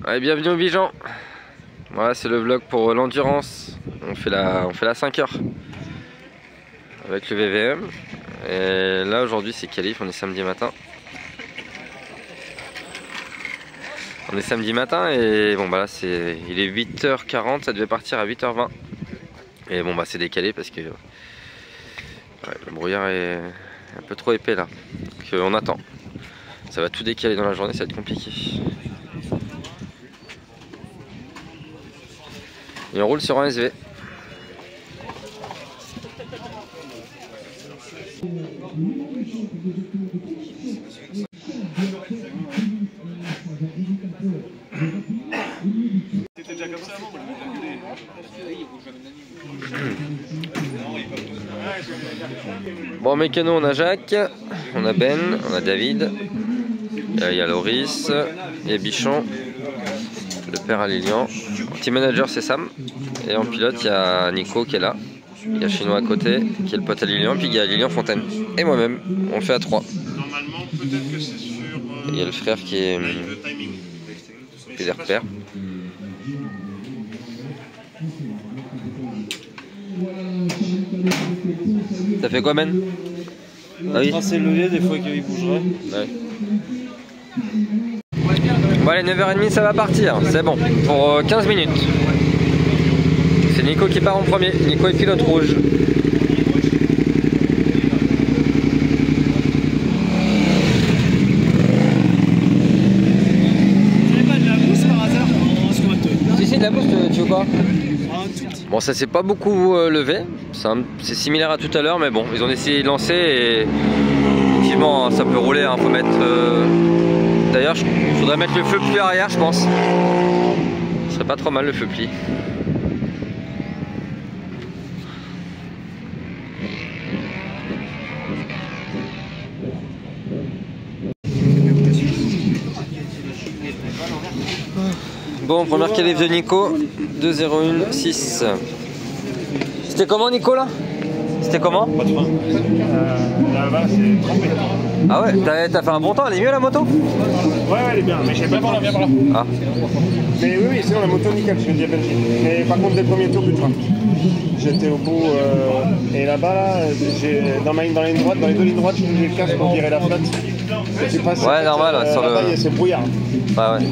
Allez, bienvenue au Bijan. Voilà, c'est le vlog pour l'endurance. On fait la 5 heures avec le VVM. Et là aujourd'hui c'est qualif, on est samedi matin. On est samedi matin et bon bah là il est 8h40, ça devait partir à 8h20. Et bon bah c'est décalé parce que le brouillard est un peu trop épais là. Donc on attend. Ça va tout décaler dans la journée, ça va être compliqué. Et on roule sur un SV. C'était déjà comme ça avant, moi je l'ai gueulé. Bon, mécano, on a Jacques, on a Ben, on a David, il y a Loris, il y a Bichon, le père à Lilian. Team manager c'est Sam, et en pilote il y a Nico qui est là, il y a Chinois à côté qui est le pote à Lilian, puis il y a Lilian Fontaine et moi-même, on fait à 3. Normalement, peut-être que c'est sur. Il y a le frère qui est le timing. des repères. Ça fait quoi, Ben? Ah oui. C'est levé des fois qu'il bougerait. Ouais. Bon allez, 9h30 ça va partir, c'est bon, pour 15 minutes. C'est Nico qui part en premier, Nico est pilote rouge. Pas de la mousse par hasard en squat? Si c'est de la mousse, tu veux quoi? Bon, ça s'est pas beaucoup levé, c'est similaire à tout à l'heure, mais bon, ils ont essayé de lancer et effectivement ça peut rouler, hein, faut mettre... D'ailleurs, il faudrait mettre le feu pli arrière, je pense. Ce serait pas trop mal le feu pli. Bon, première qualif de Nico, 2.01.6. C'était comment Nico là? C'était comment? Pas de frein. Là-bas, c'est trempé. Ah ouais, t'as fait un bon temps, elle est mieux la moto? Ouais, elle est bien, mais je sais pas par là, viens par là. Ah. Mais oui, sinon la moto nickel, je dis à Belgique. Mais par contre, dès le premier tour, plus de frein. J'étais au bout, et là-bas, là, dans la ligne droite, dans les deux lignes droites, j'ai le casque pour virer la flotte. Et tu passes, ouais, normal, sur le... là-bas, c'est brouillard. Ouais, ouais.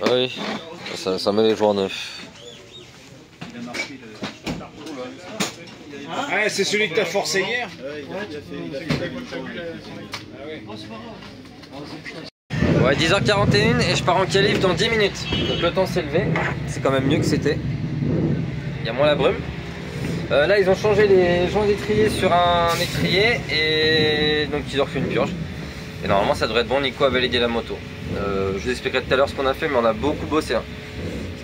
Ah oui, ça met les jours neufs. Ah, c'est celui que t'as forcé hier. Ouais, 10h41 et je pars en qualif dans 10 minutes. Donc le temps s'est levé, c'est quand même mieux que c'était. Il y a moins la brume. Là ils ont changé les joints d'étrier sur un étrier et donc ils ont refait une purge. Et normalement ça devrait être bon, Nico a validé la moto. Je vous expliquerai tout à l'heure ce qu'on a fait, mais on a beaucoup bossé. Hein.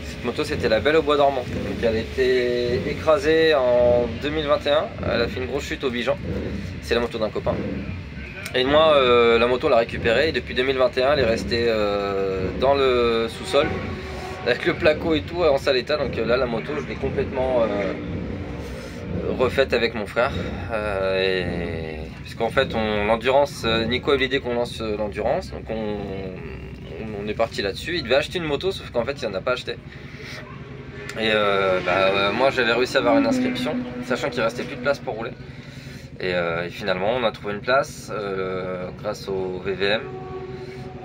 Cette moto c'était la Belle au Bois dormant. Donc elle a été écrasée en 2021, elle a fait une grosse chute au Bijan. C'est la moto d'un copain. Et moi la moto on l'a récupérée et depuis 2021 elle est restée dans le sous-sol avec le placo et tout en sale état. Donc là la moto je l'ai complètement refaite avec mon frère. Puisqu'en fait l'endurance, Nico a eu l'idée qu'on lance l'endurance, donc on est parti là-dessus. Il devait acheter une moto sauf qu'en fait il n'en a pas acheté. Et moi j'avais réussi à avoir une inscription sachant qu'il restait plus de place pour rouler. Et finalement on a trouvé une place grâce au VVM.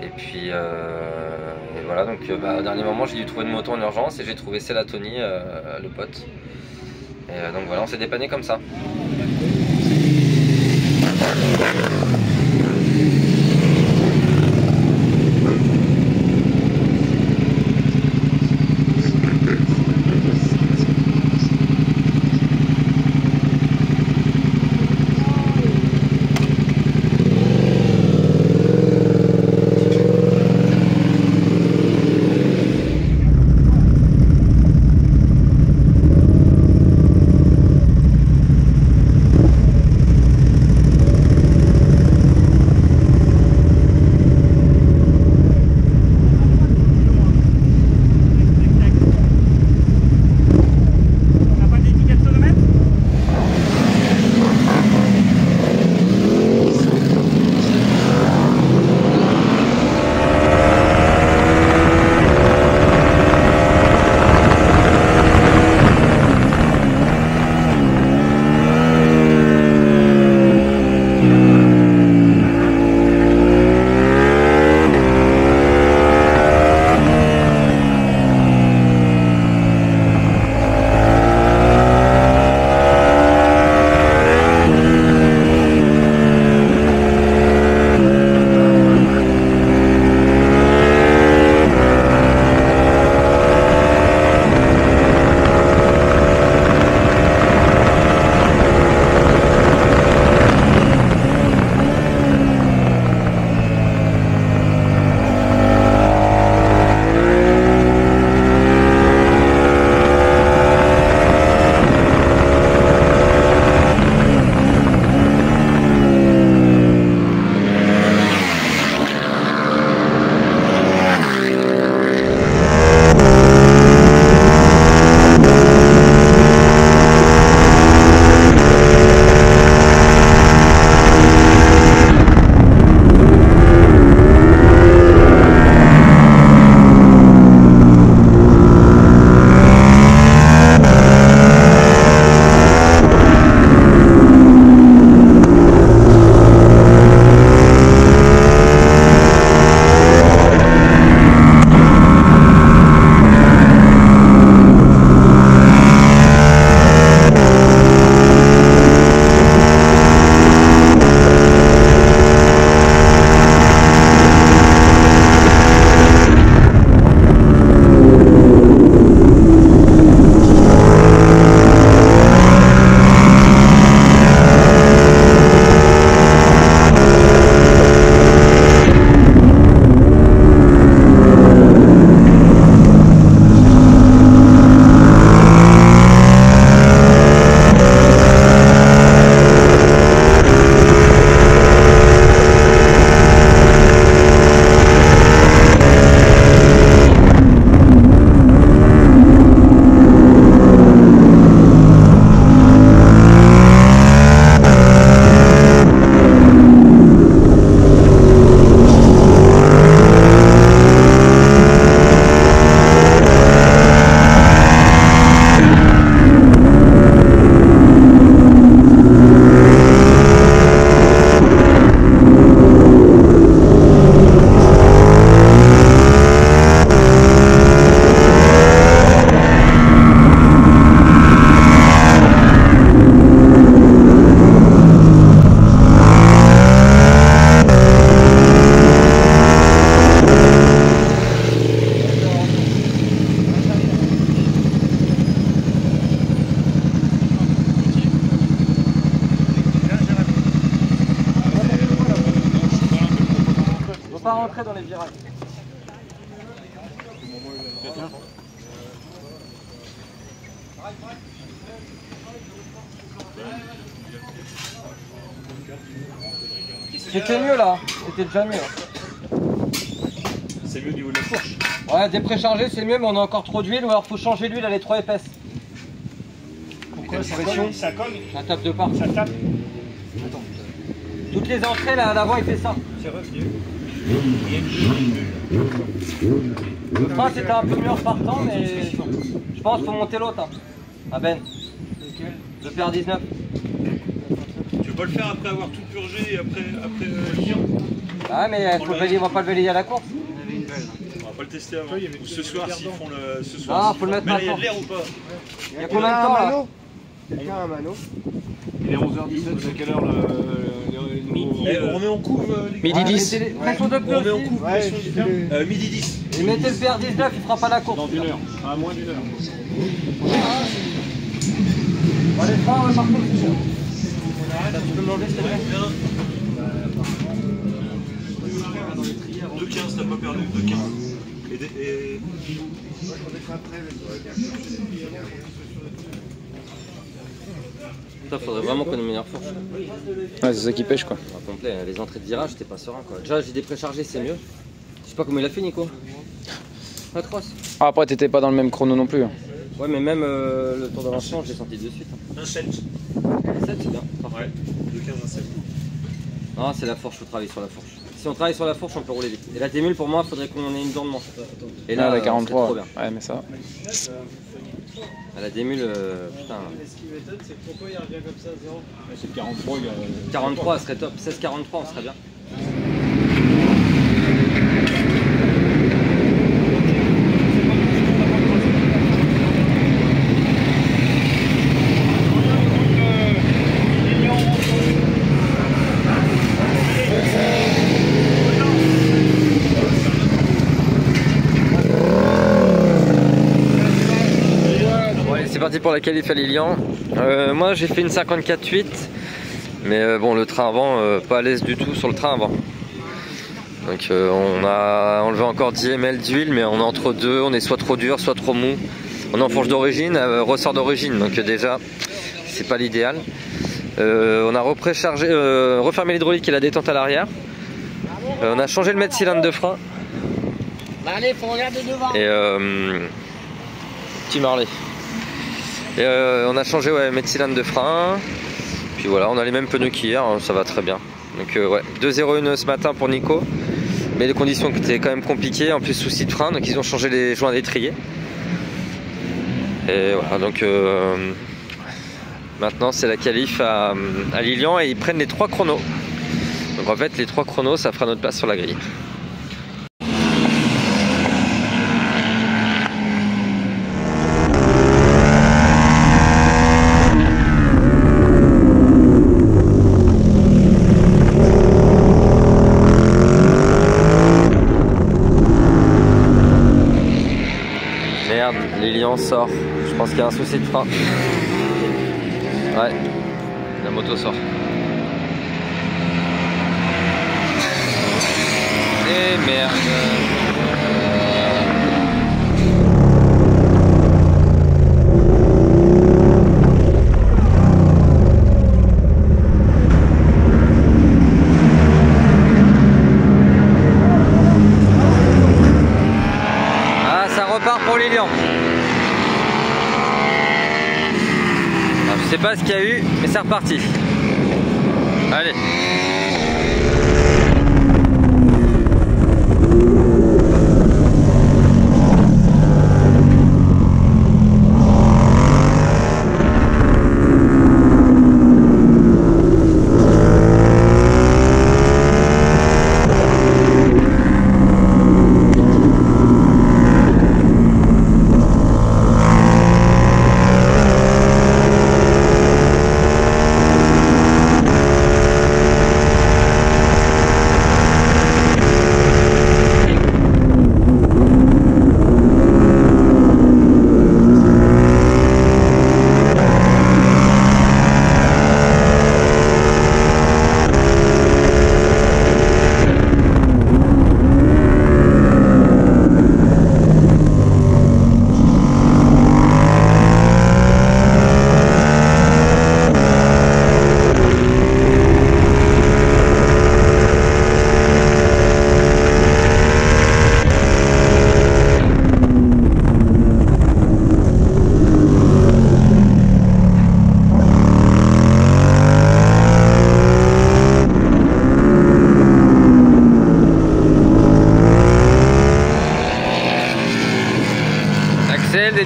Et puis et voilà, donc au dernier moment j'ai dû trouver une moto en urgence et j'ai trouvé Tony, le pote. Et donc voilà, on s'est dépanné comme ça. rentrer dans les virages. C'était mieux là, c'était déjà mieux. C'est mieux au niveau de la fourche. Ouais, dépréchargé c'est mieux, mais on a encore trop d'huile, ou alors faut changer l'huile, elle est trop épaisse. Pourquoi ça colle? Ça colle? Ça tape de part. Ça tape? Toutes les entrées là à l'avant il fait ça. C'est revenu. Le frein c'était un peu mieux en partant, mais je pense qu'il faut monter l'autre. Hein. Ah Ben. Le PR19. Tu veux pas le faire après avoir tout purgé et après Lyon? Ah mais on va pas le valider à la course. On va pas le tester avant. Ou ce soir s'ils font le... Ce soir, Ah, faut le mettre mais là, il y a maintenant. de l'air ou pas? Il y a combien de temps là? Quelqu'un a un mano? Il est 11h17, c'est à quelle heure Midi, on met en couve les... Midi 10. Pression de On met pneu en aussi. couve, Ouais, pression du terme. Midi 10. Et mettez le PR19, il fera pas la course. Dans une heure, à moins d'une heure. Bon, les freins, ouais, par contre, c'est sûr. Tu peux me l'enlever, s'il te plaît? 2,15, t'as pas perdu, 2,15. Et... Putain, faudrait vraiment qu'on ait une meilleure fourche. Ouais, c'est ça qui pêche quoi. Complet, les entrées de virage, t'es pas serein quoi. Déjà, j'ai dépréchargé, c'est mieux. Je sais pas comment il a fait, Nico. Pas cross. Ah, après, t'étais pas dans le même chrono non plus. Hein. Ouais, mais même le tour d'avancement, j'ai senti de suite. Un 7. 7, c'est bien. Parfait. Ouais, 2,15, un 7. Non, c'est la fourche, faut travailler sur la fourche. Si on travaille sur la fourche, on peut rouler vite. Et la T-Mule, pour moi, faudrait qu'on ait une dent de manche. Et là, la c'est 43. trop bien. Ouais, mais ça. À la T-Mule, putain. Ce qui m'étonne, c'est pourquoi il revient comme ça à 0. C'est le 43, il y a... 43, ce serait top. 16-43, on serait bien. C'est parti pour la qualif à Lilian. Moi j'ai fait une 54.8, mais bon, le train avant, pas à l'aise du tout sur le train avant. Donc on a enlevé encore 10 ml d'huile, mais on est entre deux, on est soit trop dur, soit trop mou. On est en fourche d'origine, ressort d'origine, donc déjà c'est pas l'idéal. On a refermé l'hydraulique et la détente à l'arrière. On a changé le mètre cylindre de frein. Allez, faut regarder devant. Et petit Marley. Et on a changé mes cylindres de frein. Puis voilà, on a les mêmes pneus qu'hier, hein, ça va très bien. Donc ouais, 2,01 ce matin pour Nico. Mais les conditions étaient quand même compliquées, en plus souci de frein, donc ils ont changé les joints d'étrier. Et voilà, donc maintenant c'est la qualif à Lilian et ils prennent les 3 chronos. Donc en fait les 3 chronos, ça fera notre place sur la grille. Merde, Lilian sort. Je pense qu'il y a un souci de frein. Ouais, la moto sort. Et merde. Ah, ça repart pour Lilian. Alors, je sais pas ce qu'il y a eu, mais c'est reparti. Allez.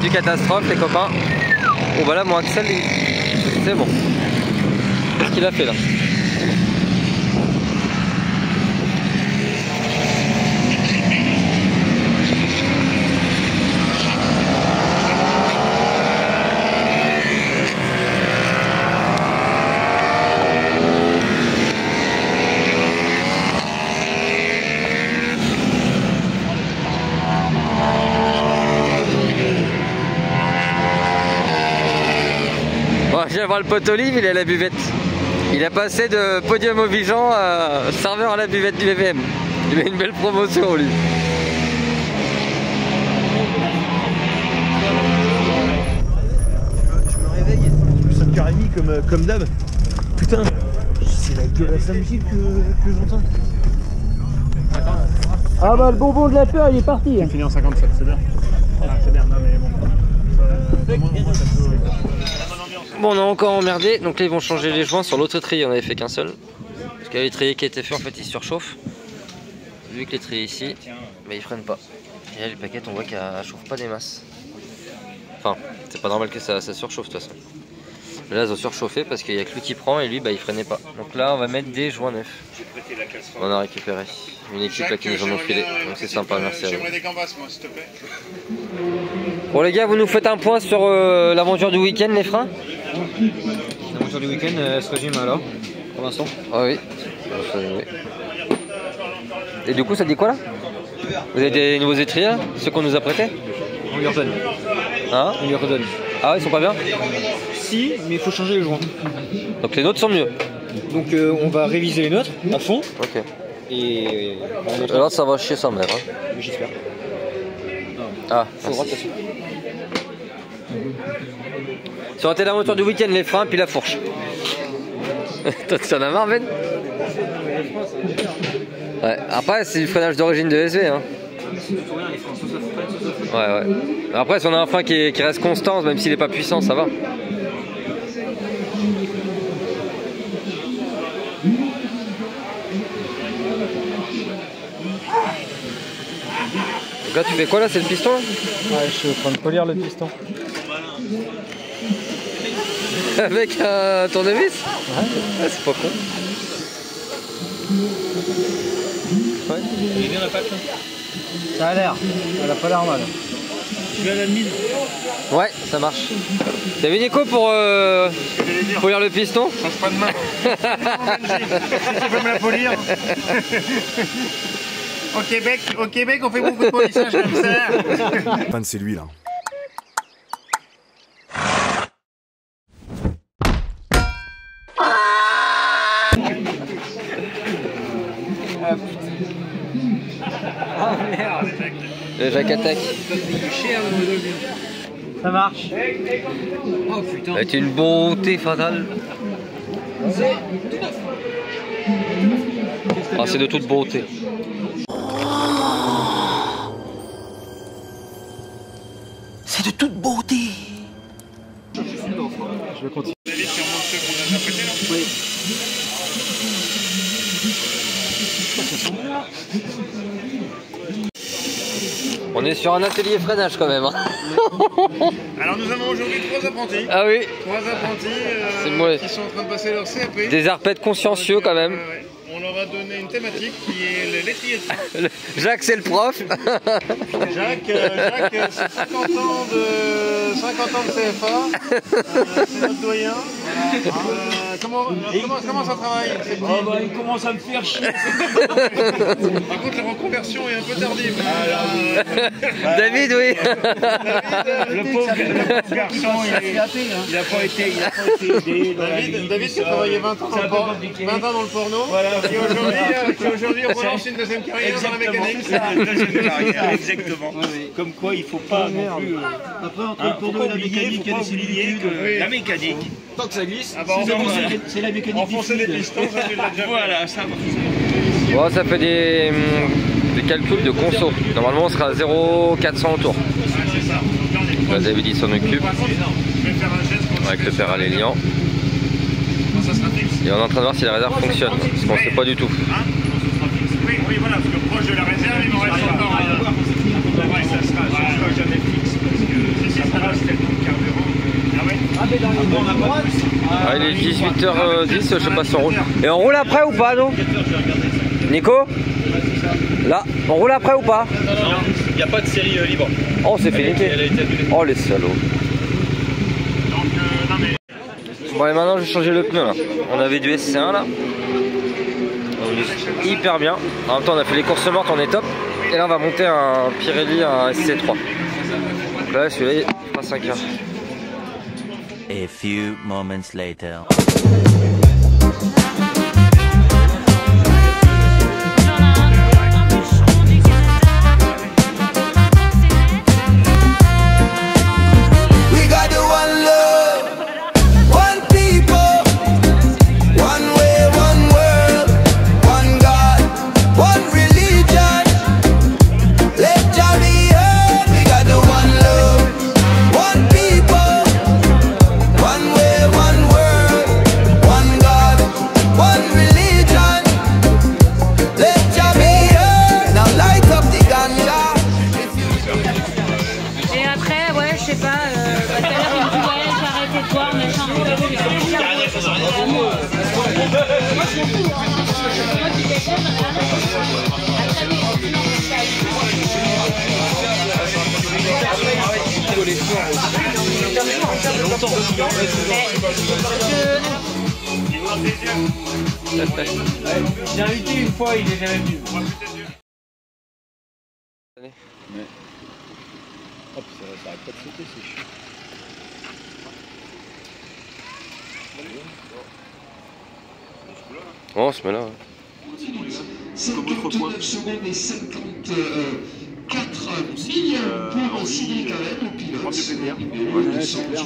du catastrophe les copains. Oh bah là mon Axel c'est bon. Qu'est-ce qu'il a fait là? Je viens voir le pote Olive, il est à la buvette. Il a passé de podium au Vigeant à serveur à la buvette du BVM. Il a une belle promotion lui. Je me réveille, je me sens Karimi comme d'hab. Putain, c'est la gueule à Samgil que j'entends. Ah bah le bonbon de la peur il est parti. J'ai fini en 57, c'est bien. Ah, c'est bien, non mais bon. Bon, on a encore emmerdé, donc là ils vont changer les joints sur l'autre étrier, on avait fait qu'un seul. Parce que l'étrier qui a été fait en fait il surchauffe. Vu que l'étrier ici, bah, il freine pas. Et là les paquettes on voit qu'elle chauffe pas des masses. Enfin, c'est pas normal que ça surchauffe de toute façon. Mais là ils ont surchauffé parce qu'il y a que lui qui prend et lui bah il freinait pas. Donc là on va mettre des joints neufs. On a récupéré une équipe là qui nous en ont filé, donc c'est sympa, merci à vous. J'aimerais des gambas moi s'il te plaît. Bon les gars, vous nous faites un point sur l'aventure du week-end, les freins? L'aventure du week-end, elle se résume alors, pour l'instant. Ah oui. Et du coup ça dit quoi là? Vous avez des nouveaux étriers là? Ceux qu'on nous a prêtés? On lui redonne. Hein? On lui redonne. Ah ouais, ils sont pas bien? Si, mais il faut changer les joints. Donc les nôtres sont mieux? Donc on va réviser les nôtres à fond. Ok. Et Alors ça va chier sa mère. Hein. j'espère. Ah, Faudra de toute façon. Ça aurait été l'aventure du week-end, les freins puis la fourche. Toi tu en as marre Ben? Ouais, après c'est du freinage d'origine de SV hein. Ouais. Après si on a un frein qui reste constant, même s'il n'est pas puissant, ça va. Donc là tu fais quoi là? C'est le piston là? Ouais, je suis en train de polir le piston. Avec un tournevis? Ouais, c'est pas con. Ouais. Il est bien la patte là. Ça a l'air, elle a pas l'air mal. Tu viens à la mine. Ouais, ça marche. T'as vu Nico pour polir le piston? Change pas de main. Si tu peux me la polir. Au Québec, on fait beaucoup de polissage comme ça. Enfin, c'est lui là. Le Jack Attack. Ça marche. Oh putain. Avec une beauté fatale. Ah, c'est de toute beauté. C'est de toute beauté. Je vais continuer. Oui. On est sur un atelier freinage quand même. Hein. Alors nous avons aujourd'hui 3 apprentis. Ah oui. 3 apprentis C'est le mot. qui sont en train de passer leur CAP. Des arpètes consciencieux quand même. Ouais. On leur a donné une thématique qui est l'étrier de frein. Jacques c'est le prof. Jacques, c'est 50 ans de CFA. C'est notre doyen. Comment ça travaille ces petits... Oh bah il commence à me faire chier. Par contre la reconversion est un peu tardive. David oui. Le pauvre garçon, il a pas été aidé. David qui a travaillé 20 ans dans le porno. Voilà. Qui aujourd'hui relance une deuxième carrière dans la mécanique. Exactement. Comme quoi il faut pas non plus. Après entre le porno et la mécanique, il y a des similitudes. La mécanique. Tant que ça glisse, c'est la mécanique. Enfoncer les pistons, ça tu l'as déjà fait. Voilà, ça va. Bon, ça fait des calculs de conso. Normalement on sera à 0,400 autour. Là David il s'en occupe. Avec le fer à l'élian. Et on est en train de voir si la réserve fonctionne, parce qu'on ne sait pas du tout. Oui, voilà, parce que proche de la réserve, il m'en reste encore. Ouais, ça sera jamais fixe. ça trace tellement de carburant. Ah ouais. Ah mais dans les on n'a pas plus. Ah, il est 18h10, je sais pas si on roule. Et on roule après ou pas, non? Nico? Là, on roule après ou pas? Non, il n'y a pas de série libre. Oh, c'est fini. Elle a été annulée. Oh, les salauds. Bon, et maintenant, je vais changer le pneu là. On avait du SC1 là. On est hyper bien. En même temps, on a fait les courses mortes, on est top. Et là, on va monter un Pirelli, un SC3. Donc là, celui-là, il fera 5 heures. A few moments later. J'ai invité une fois, il est jamais venu. Oh, puis ça arrête pas de sauter, c'est chiant. Oh, on se met là. Ouais. 59 secondes et 54 millions pour Cyril Calais, le pilote.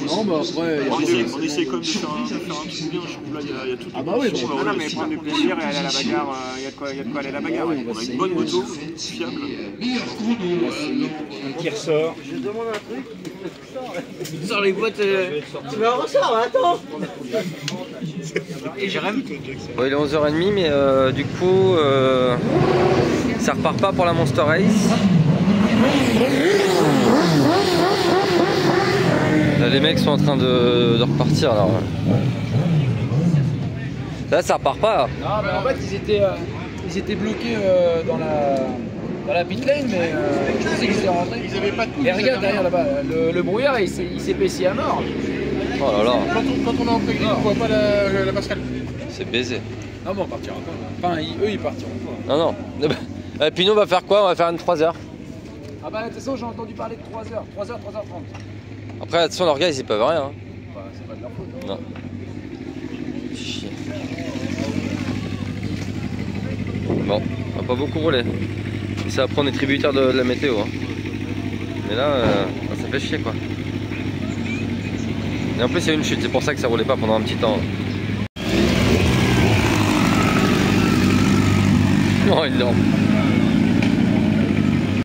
Non, bah après, On essaie quand même de faire un truc bien. Je trouve là, il y a tout. ah bah oui, bon, non, mais prendre du plaisir et aller à la bagarre, il y a de quoi aller à la bagarre. on a une bonne moto, fiable. Meilleur chrono. Un qui ressort. Je demande un truc, il sort les boîtes. Tu me ressors, attends. Et Jérém? Bon, il est 11h30, mais du coup, ça repart pas pour la Monster Race. Là, les mecs sont en train de repartir. Alors. Là, ça repart pas. Là. Non, mais en fait, ils étaient bloqués dans la pit lane, mais je sais qu'ils étaient rentrés. Ils avaient pas de coups. Et regarde derrière là-bas, le brouillard, il s'épaissit à mort. Oh là là, Quand on est en pré-gris, on voit pas la passerelle. c'est baisé. Non, mais on partira pas. Enfin, eux, ils partiront pas. Non, non. Et puis nous, on va faire quoi? On va faire une 3h. Ah bah, de toute façon, j'ai entendu parler de 3h, 3h30. Après, de toute façon, leurs gars, ils y peuvent rien. Hein. Bah, c'est pas de leur faute. Hein. Non. Chier. Bon, on va pas beaucoup rouler. Ça après on est tributaire de la météo. Hein. Mais là, ça fait chier quoi. Et en plus, il y a une chute, c'est pour ça que ça roulait pas pendant un petit temps. Oh, il dort.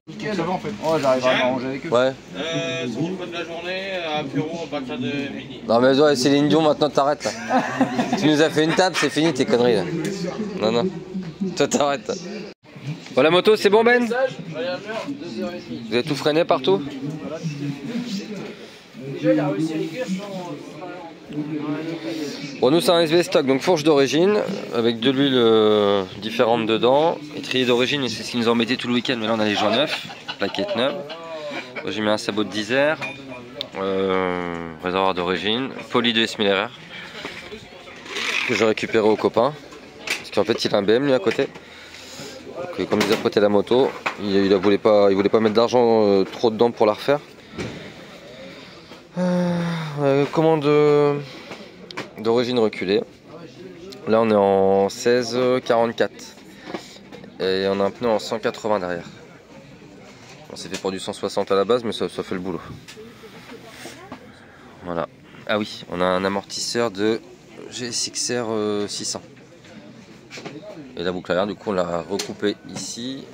Nickel, en fait. Oh, j'arriverai à m'arranger avec eux. Ouais. Sur le point de la journée, apéro à partir de midi. Non, mais ouais, Céline Dion, maintenant t'arrêtes là. Tu nous as fait une table, c'est fini tes conneries là. Non, non. Toi t'arrêtes. Bon, la moto, c'est bon, Ben? Vous avez tout freiné partout? Déjà, il a réussi à l'écrire. Bon, nous c'est un SV stock, donc fourche d'origine avec de l'huile différente dedans, étrier d'origine, et c'est ce qu'ils nous ont metté tout le week-end, mais là on a les joints neufs, plaquettes neuves. J'ai mis un sabot de 10R, réservoir d'origine, poli de S1000 RR que j'ai récupéré au copain parce qu'en fait il a un BM lui à côté. Donc, comme il a prêté la moto, il voulait pas mettre d'argent trop dedans pour la refaire. Commande d'origine reculée. Là on est en 16,44 et on a un pneu en 180 derrière. Bon, c'est fait pour du 160 à la base, mais ça fait le boulot. Voilà. Ah oui, on a un amortisseur de GSXR 600. Et la boucle arrière, du coup on l'a recoupé ici,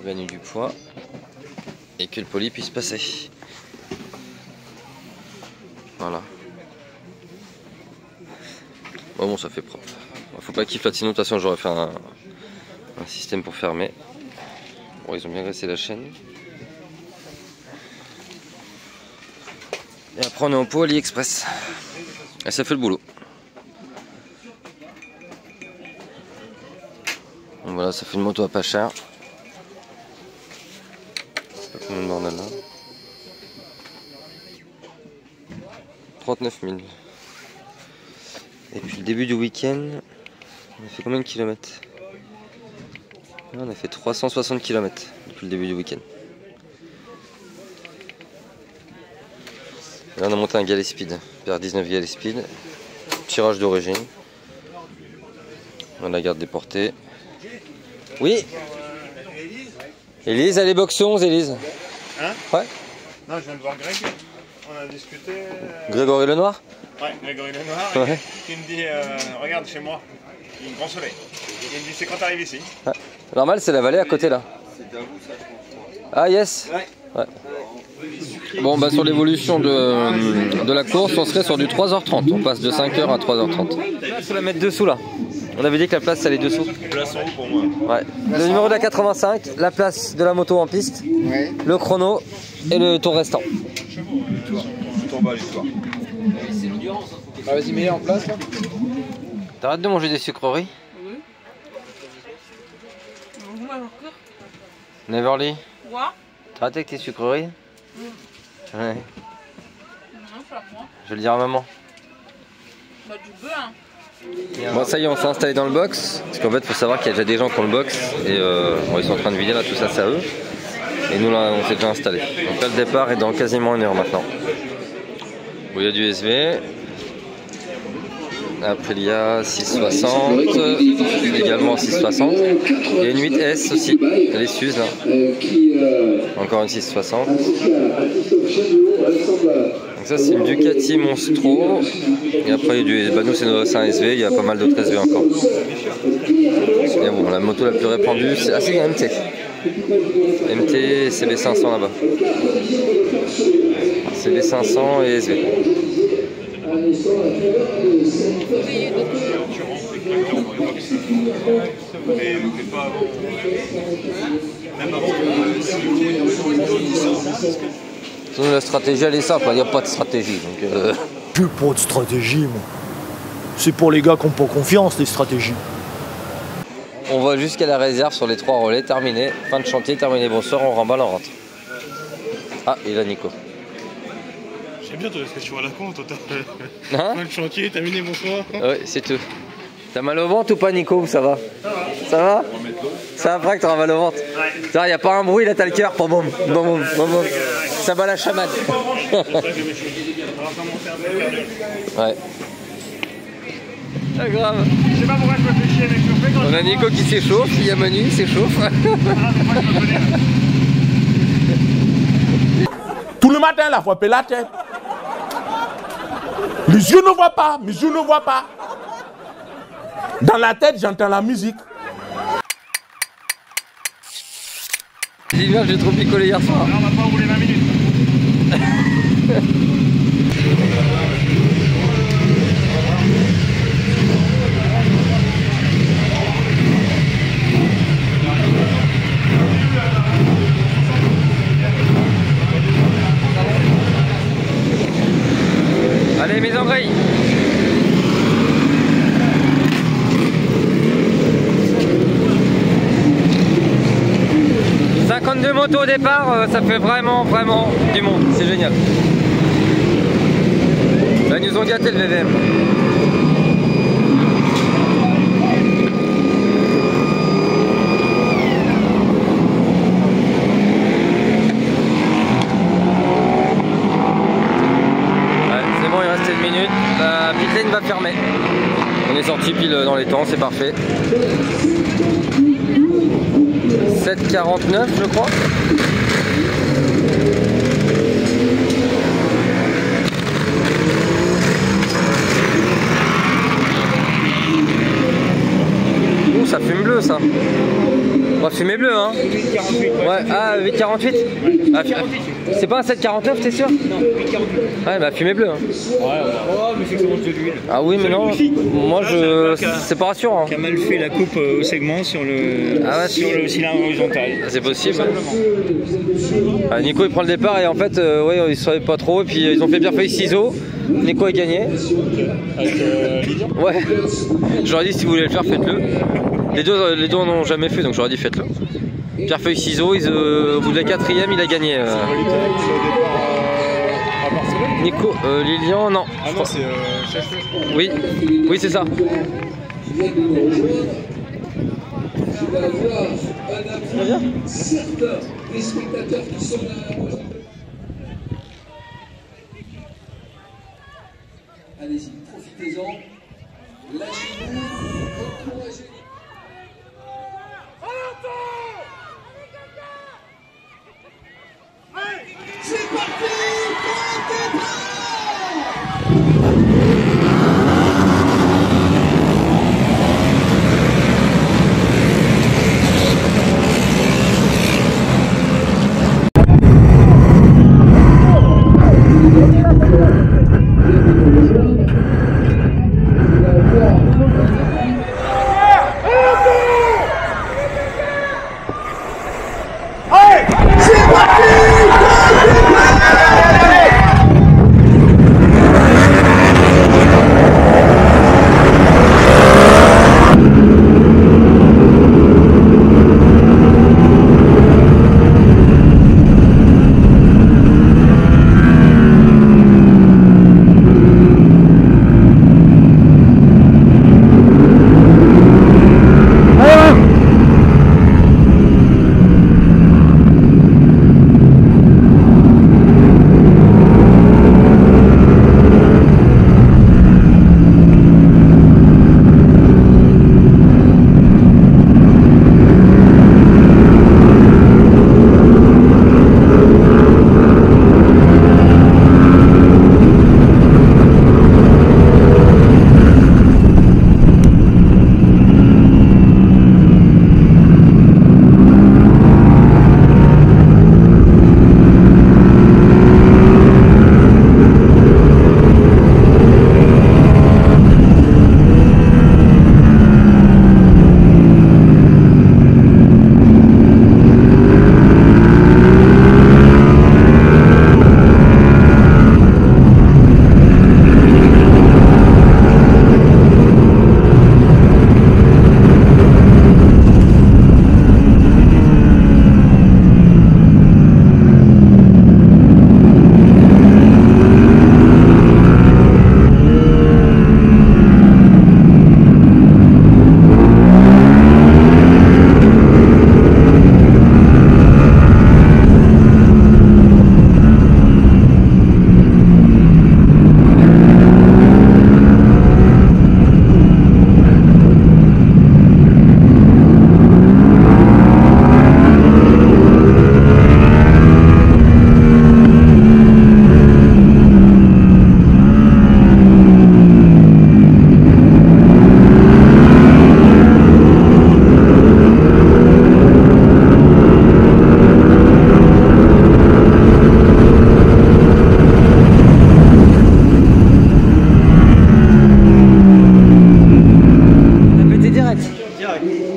gagner du poids et que le poli puisse passer. Voilà. Bon, ça fait propre. Faut pas qu'il flotte, sinon de toute façon j'aurais fait un système pour fermer. Bon, ils ont bien graissé la chaîne. prendre en pot AliExpress. Et ça fait le boulot. Donc voilà, ça fait une moto à pas cher. C'est pas combien de bordel là. 39 000. Et puis le début du week-end, on a fait combien de kilomètres? On a fait 360 km depuis le début du week-end. Là on a monté un galet speed, PR19 galet speed, tirage d'origine. On a la garde déportée. Oui. Élise, allez box 11, Élise. Hein? Ouais. Non, je viens de voir Greg. On a discuté. Grégory Lenoir? Ouais, Grégory Lenoir. Ouais. Qui me dit regarde chez moi, il y a un grand soleil. Il me dit c'est quand t'arrives ici. Ouais. Normal, c'est la vallée à côté là. Ah, yes. Ouais. Bon, bah sur l'évolution de la course, on serait sur du 3h30. On passe de 5h à 3h30. Il faut la mettre dessous là. On avait dit que la place allait dessous. Place en haut pour moi. Ouais. Le numéro de la 85, la place de la moto en piste, Ouais. le chrono et le tour restant. Tout en bas l'histoire. Ah, vas-y, mets-les en place là. T'arrêtes de manger des sucreries? Neverly? Quoi? T'arrêtes avec tes sucreries? Ouais. Non, pas moi. Je vais le dire à maman. Bah, du beurre. Bon, ça y est, on s'est installé dans le box. Parce qu'en fait, il faut savoir qu'il y a déjà des gens qui ont le box. Et bon, ils sont en train de vider là, tout ça, c'est à eux. Et nous là, on s'est déjà installé. Donc là, le départ est dans quasiment 1 heure maintenant. Bon, il y a du SV. Aprilia 660, également 660. Il y a une 8S aussi, les Suze là. Encore une 660. Donc ça c'est une Ducati Monstro. Et après il y a du, bah nous c'est un SV, il y a pas mal d'autres SV encore. Et bon, la moto la plus répandue c'est MT. MT et CB500 là-bas. CB500 et SV. Mais ne fais pas avant. Même avant Sinon, la stratégie elle est simple, il n'y a pas de stratégie. Donc, Je n'ai pas de stratégie, moi. C'est pour les gars qui n'ont pas confiance, les stratégies. on va jusqu'à la réserve sur les 3 relais, terminé. Fin de chantier, terminé. Bonsoir, on remballe, on rentre. Ah, il a Nico. J'aime bien toi, parce que tu vois la con, toi. Hein? Le chantier, terminé, bonsoir. Ouais, c'est tout. T'as mal au ventre ou pas, Nico, ou ça va? Ça va? Ça va, que t'auras mal au ventre. Il n'y a pas un bruit, là t'as le cœur. Boum, boum, boum, boum. Ça bat la chamade. Ouais. Pas grave. Je sais pas pourquoi je me fais chier avec le fait quand On a Nico qui s'échauffe, il y a Manu qui s'échauffe. Tout le matin, il a frappé la tête. Mes yeux ne voient pas, mes yeux ne voient pas. Dans la tête, j'entends la musique. L'hiver, j'ai trop picolé hier soir. on va pas rouler 20 minutes. Allez, mise en grille. « 52 motos au départ, ça fait vraiment du monde, c'est génial. » Là, ils nous ont gâté le VVM. La pitlane va fermer. On est sorti pile dans les temps, c'est parfait. 7,49 je crois. Ouh, ça fume bleu ça. On va fumer bleu, hein. 8,48. Ouais, ah, 8,48. Ah, c'est pas un 7,49, t'es sûr? Non, 8,48. Ouais, bah fumer bleu. Hein. Ouais, mais c'est que ça mange de l'huile. Ah oui, mais non. Moi, c'est pas rassurant. Qui a mal fait la coupe au segment sur le, sur le cylindre horizontal. C'est possible. Ah, Nico il prend le départ et en fait, ouais, ils savaient pas trop. Et puis ils ont fait pierre feuille ciseaux. Nico a gagné. Avec Lydia. Ouais. J'aurais dit si vous voulez le faire, faites-le. Les deux en ont jamais fait, donc j'aurais dit faites-le. Pierre feuille ciseaux, au bout de la 4ème, il a gagné. Nico, Lilian, non. Ah non, c'est Chacheux, je crois. Oui, oui, c'est ça. Certains des spectateurs qui sont là. Allez-y, profitez-en. Lâchez-vous, encouragez. C'est parti pour le départ.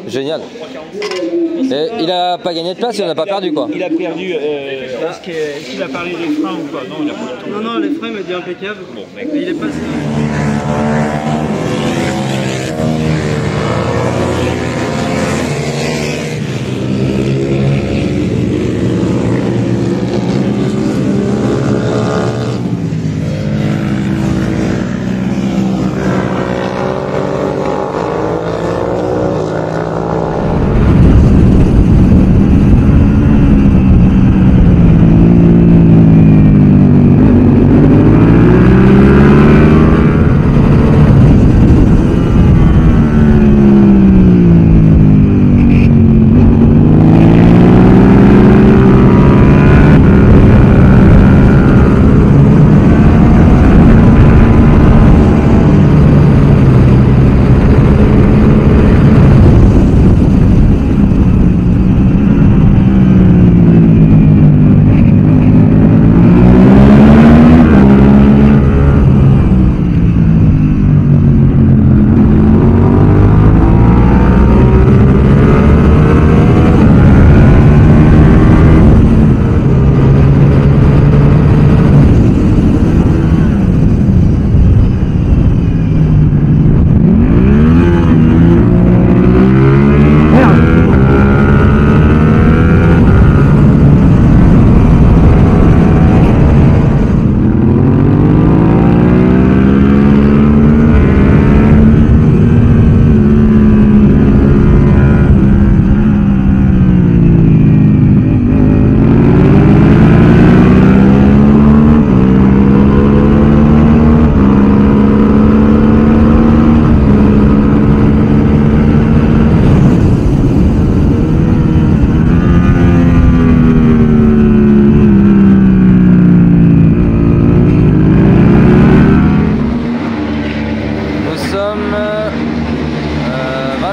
Génial. Et il a pas gagné de place, il en a pas perdu quoi. Il a perdu. Est-ce qu'il a parlé des freins ou pas? Non, il a pas le temps. Non, les freins, il m'a dit impeccable. Bon, mec. Il est passé.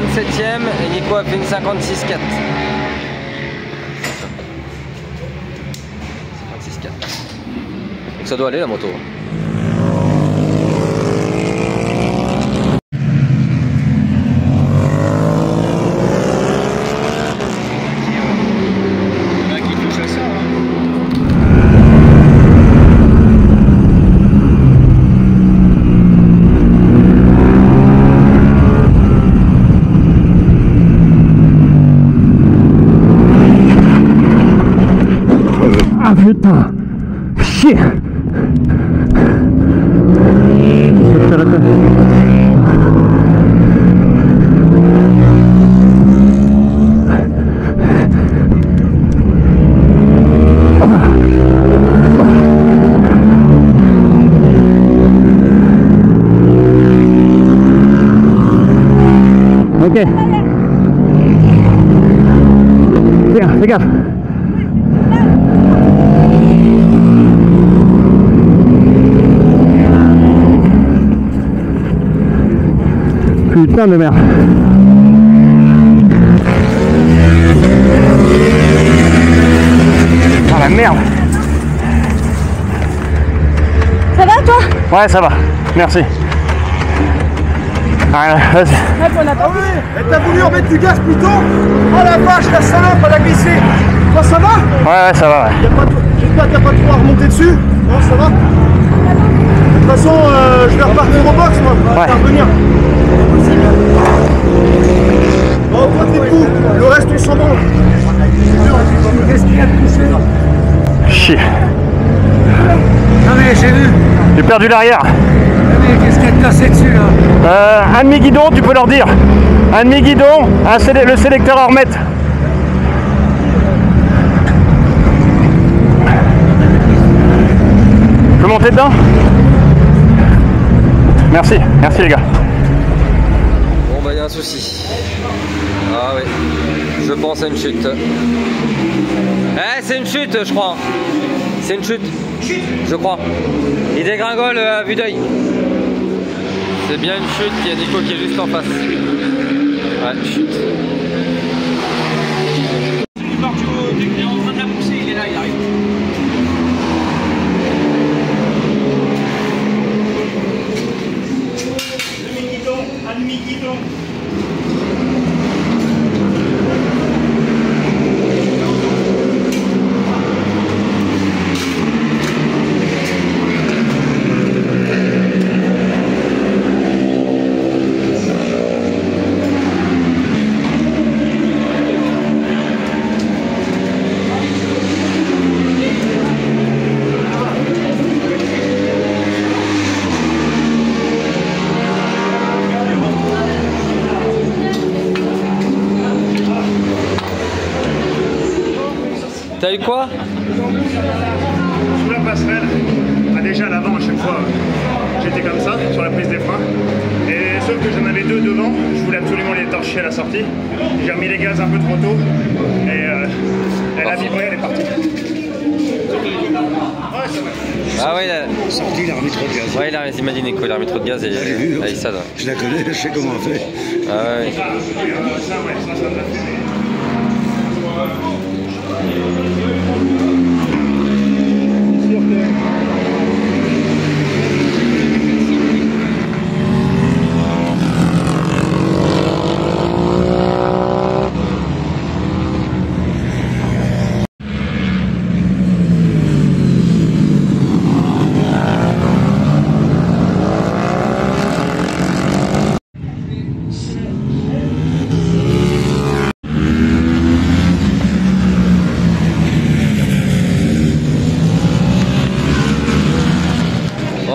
27ème et Nico a fait une 56,4. 56,4. Donc ça doit aller la moto. Ah putain, chier. Ok. Fais gaffe. Putain de merde. Ah la merde. Ça va toi? Ouais ça va, merci. Allez, vas-y. T'as voulu remettre du gaz plus tôt? Oh la vache, la salope, elle a glissé. Toi ça va? Ouais ça va, ouais. J'espère qu'il n'y a pas trop à remonter dessus. Non, ça va? De toute façon, je vais repartir au box, moi. On va faire venir. Bon, toi t'es tout. Le reste, on s'en branle. Qu'est-ce qu'il y a de touché là? Chier. Non mais j'ai vu. J'ai perdu l'arrière. Mais qu'est-ce qu'il y a de cassé dessus là? Un demi-guidon, tu peux leur dire. Un demi-guidon, le sélecteur à remettre. Je peux monter dedans? Merci, merci les gars. Bon bah il y a un souci. Ah oui, je pense à une chute. Eh c'est une chute je crois. C'est une chute. Je crois. Il dégringole à vue d'œil. C'est bien une chute, il y a Nico qui est juste en face. Ouais, chute. Dès qu'il est en train de la pousser, il est là, il arrive. Demi-guidon, un demi-guidon. T'as eu quoi? Sous la passerelle, déjà à l'avant à chaque fois, j'étais comme ça, sur la prise des freins. Et sauf que j'en avais deux devant, je voulais absolument les torcher à la sortie. J'ai remis les gaz un peu trop tôt et elle a vibré, elle est partie. Ah ouais, il a... Sorti, il a remis trop de gaz. Ouais, il m'a dit Nico, il a remis trop de gaz et il ça. Je la connais, je sais comment on fait. Ah ouais. Ça me l'a fait.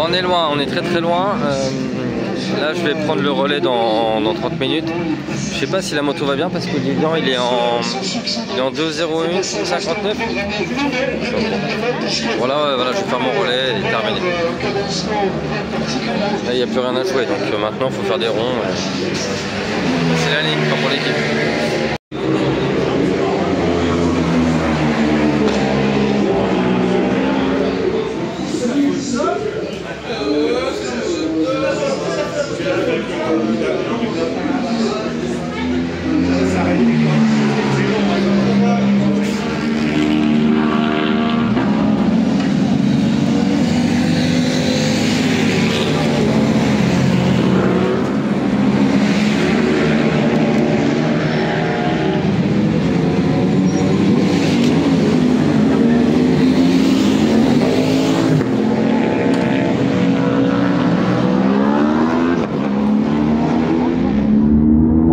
On est loin, on est très loin. Là je vais prendre le relais dans 30 minutes. Je sais pas si la moto va bien parce que Lilian il est en 2.01, 59. Voilà, je vais faire mon relais et terminé. Là il n'y a plus rien à jouer donc maintenant il faut faire des ronds. C'est la ligne pour l'équipe.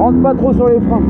Rentre pas trop sur les freins.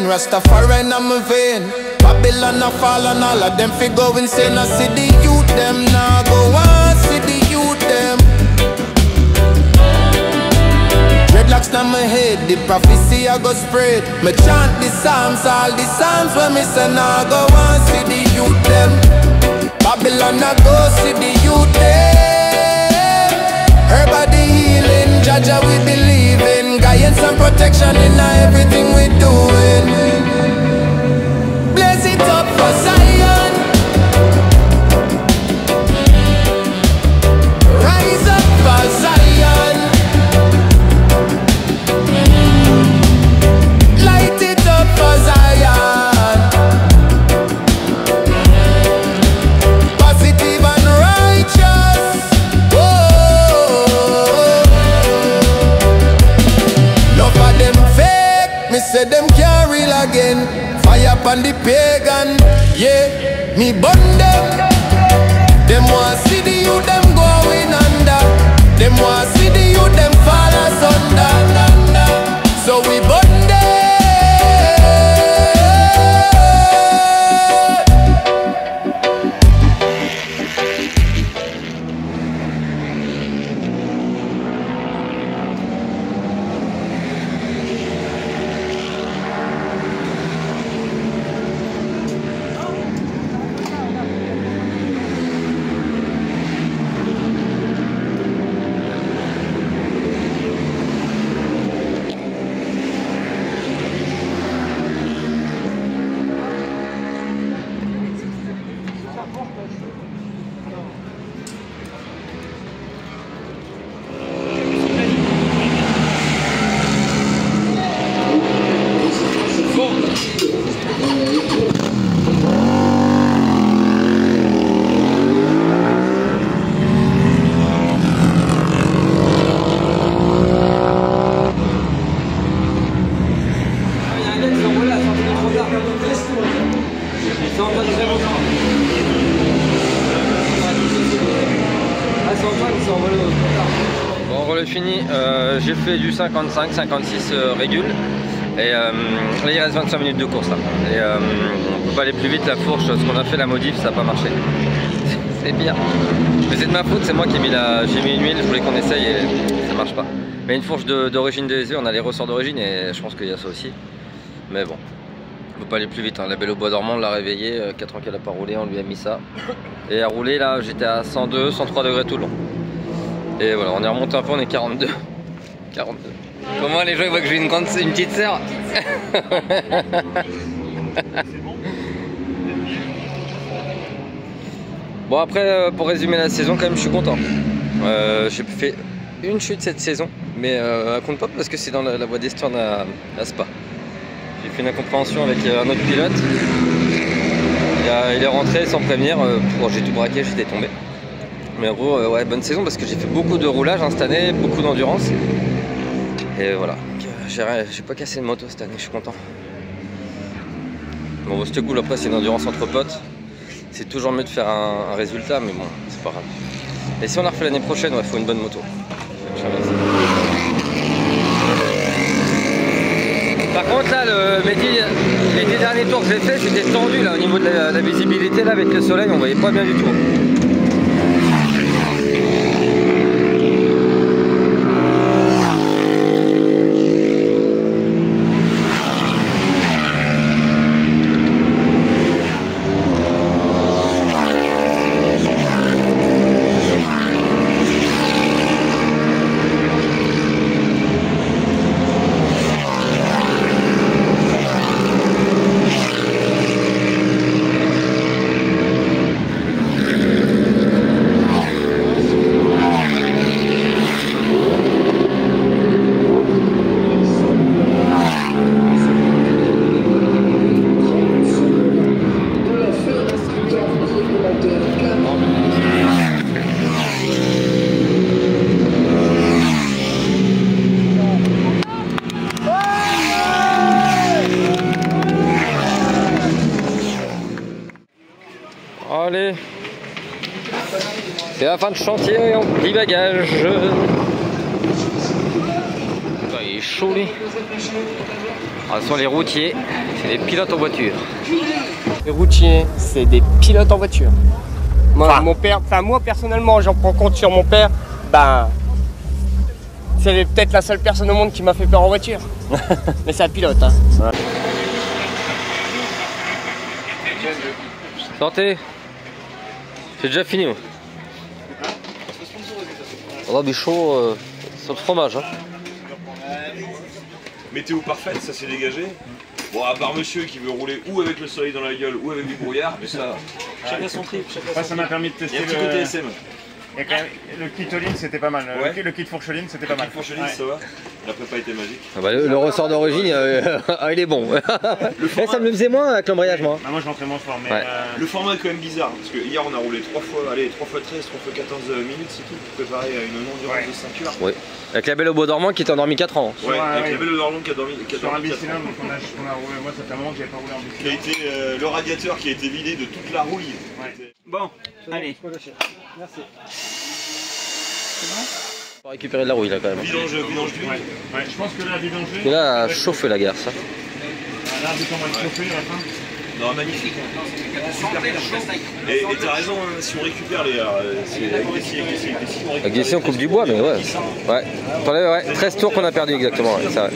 Rastafari in my vein. Babylon a fall and all of them fi go insane. I see the youth them now go on, see the youth them. Dreadlocks on my head, the prophecy I go spread. Me chant the psalms, all the psalms when me say now go on, see the youth them. Babylon a go see the youth them. Her body healing, Jaja we believe in. Guidance and protection in everything we doing. Blaze it up for Zion. Rise up for Zion. Light it up for Zion. Positive and righteous. and the pagan. Yeah, me burn them. Them want see the youth them going under. Them want see the youth them fall asunder. So we burn them. Bon, relais fini, j'ai fait du 55, 56 régule et là il reste 25 minutes de course là. Et on peut pas aller plus vite, la fourche, ce qu'on a fait la modif, ça n'a pas marché. C'est pire. Mais c'est de ma faute, c'est moi qui ai mis une huile, je voulais qu'on essaye et ça marche pas. Mais une fourche d'origine DSV, on a les ressorts d'origine et je pense qu'il y a ça aussi. Mais bon, on peut pas aller plus vite, hein. La belle au bois dormant, on l'a réveillée, 4 ans qu'elle a pas roulé, on lui a mis ça. Et à rouler là, j'étais à 102, 103 degrés tout le long. Et voilà, on est remonté un peu, on est 42. 42. Comment les gens ils voient que j'ai une petite sœur? Bon après, pour résumer la saison, quand même, je suis content. J'ai fait une chute cette saison, mais elle compte pas parce que c'est dans la voie d'Estourne à Spa. J'ai fait une incompréhension avec un autre pilote. Il est rentré sans prévenir. Bon, j'ai tout braqué, j'étais tombé. Mais en gros, ouais, bonne saison parce que j'ai fait beaucoup de roulage cette année, beaucoup d'endurance. Et voilà, j'ai pas cassé de moto cette année, je suis content. Bon, c'était cool, après c'est une endurance entre potes. C'est toujours mieux de faire un résultat, mais bon, c'est pas grave. Et si on la refait l'année prochaine, il faut une bonne moto. Par contre là, les 10 derniers tours que j'ai fait, c'était tendu là, au niveau de la visibilité là, avec le soleil, on voyait pas bien du tout. Allez, c'est la fin de chantier, on plie bagage. Il est chaud lui. Ah, ce sont les routiers, c'est des pilotes en voiture. Les routiers, c'est des pilotes en voiture. Moi, moi personnellement, j'en prends compte sur mon père. Ben, c'est peut-être la seule personne au monde qui m'a fait peur en voiture. Mais c'est un pilote. Hein. Ouais. Santé. C'est déjà fini. Moi. On a du chaud sur le fromage. Hein. Météo parfaite, ça s'est dégagé. Bon, à part monsieur qui veut rouler ou avec le soleil dans la gueule ou avec du brouillard, mais ça, chacun son trip. Ça m'a permis de tester le côté SM. Et quand même, le kit all-in c'était pas mal, le kit fourcheline c'était pas mal. Le kit fourcheline ça va, la prépa était magique. Ah bah, le ressort d'origine, il est bon. Ça me le faisait moins avec l'embrayage moi. Moi je rentrais moins fort mais... Le format est quand même bizarre, parce que hier on a roulé 3 fois 13, 3 fois 14 minutes c'est tout, pour préparer à une non-endurance de 5 heures. Oui, avec la Belle au Bois dormant qui est endormi 4 ans. Ouais, avec la Belle au Bois dormant qui a dormi 4 ans. Sur un bicylindre, donc on a roulé, moi ça fait un moment que j'avais pas roulé en bicylindre. Qui a été le radiateur qui a été vidé de toute la rouille. Bon, allez. Merci. On va récupérer de la rouille là quand même. Vidange d'huile. Ouais, je pense que là, vidanger. Et là, chauffer la gare ça. Là, vu comment elle chauffait à la fin. Non, magnifique. Super chaud. Et t'as raison, hein, si on récupère les. Avec Gessi on coupe du bois, mais ouais. Ouais. 13 tours qu'on a perdu exactement. Ouais, ça, ouais.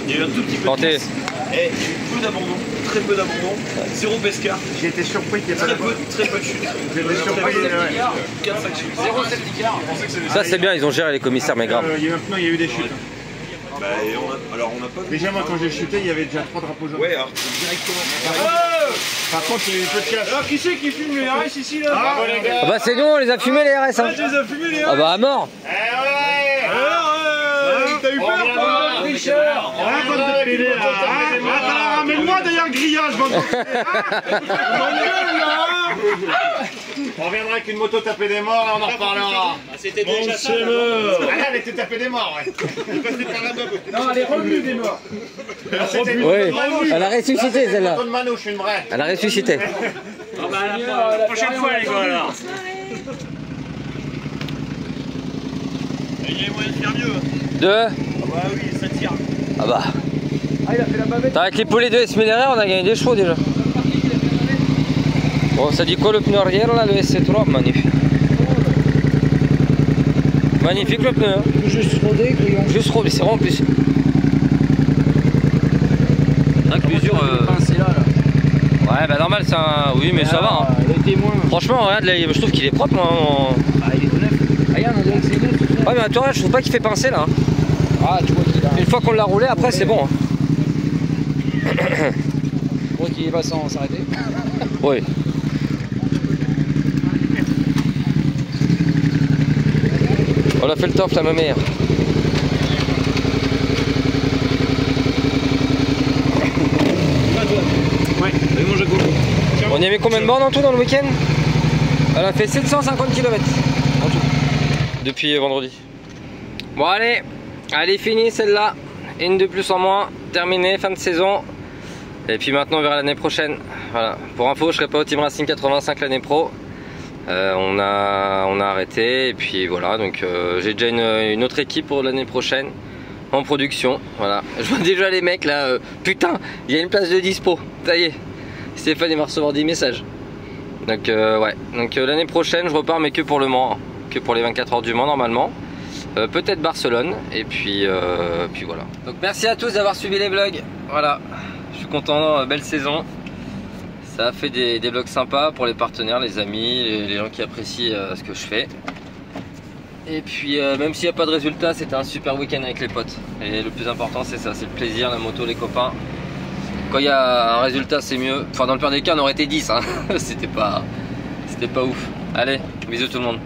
Il y a eu un tout petit peu de casse. Et peu d'abandon, très peu d'abandon, zéro pescar. J'ai été surpris qu'il y ait très peu de chute. J'ai été surpris. 4-5 chutes. Zéro safety car. Ça c'est bien, ils ont géré les commissaires, mais grave. Il y a eu des chutes. Bah, on a pas. Déjà, moi quand j'ai chuté, il y avait déjà 3 drapeaux jaunes. Ouais, alors directement. Par contre, il y a eu une petite casse. Alors, qui c'est qui fume les RS ici là? Ah, les gars. Ah bah c'est nous, on les a fumés les RS. Hein. Je les ai fumés les RS. Ah bah à mort. T'as eu peur? Tricheur. Bande de pédés là. Attends, ramène-moi d'ailleurs le grillage, bande de pédés. On reviendra avec une moto taper des morts, là on en reparlera. C'était déjà ça. Elle était tapée des morts, ouais. Non, elle est revenue des morts. Oui, elle a ressuscité celle-là. Elle a ressuscité. La prochaine fois les gars alors. Il y a moyen de faire mieux. 2. Ah bah oui, ça tire. Ah bah. Ah, il a fait la bavette. Avec les poulets de SMLR, on a gagné des chevaux déjà. Bon, ça dit quoi le pneu arrière là, le SC3? Magnifique. Magnifique le pneu. Hein. Juste rodé, couillon. Juste rodé, c'est vraiment plus. Avec l'usure. Ouais, bah normal, c'est un. Oui, mais ça va. Hein. Il était moins. Franchement, regarde, là, je trouve qu'il est propre. Hein. Ah, il est tout neuf. Regarde, on dirait que c'est neuf. Ouais, mais attends, je trouve pas qu'il fait pincer là. Ah, tu vois qu'il a. Une fois qu'on l'a roulé, après c'est bon. Hein. Tu vois qu'il va sans s'arrêter. Oui. On a fait le top là ma mère. Ouais, avec mon Jaco. On y a mis combien de bornes en tout dans le week-end? Elle a fait 750 km en tout. Depuis vendredi. Bon allez, elle est finie celle-là. Une de plus en moins, terminée, fin de saison. Et puis maintenant on verra l'année prochaine. Voilà. Pour info, je serai pas au Team Racing 85 l'année pro. On a arrêté et puis voilà, donc j'ai déjà une autre équipe pour l'année prochaine en production. Voilà, je vois déjà les mecs là, putain, il y a une place de dispo, ça y est, Stéphane il va recevoir 10 messages. Donc ouais, donc l'année prochaine je repars mais que pour le Mans, hein, que pour les 24 heures du Mans normalement. Peut-être Barcelone et puis voilà. Donc merci à tous d'avoir suivi les vlogs, voilà, je suis content, belle saison. Ça a fait des vlogs sympas pour les partenaires, les amis, les gens qui apprécient ce que je fais. Et puis même s'il n'y a pas de résultat, c'était un super week-end avec les potes. Et le plus important c'est ça, c'est le plaisir, la moto, les copains. Quand il y a un résultat c'est mieux. Enfin dans le pire des cas on aurait été 10 hein. C'était pas ouf. Allez, bisous tout le monde.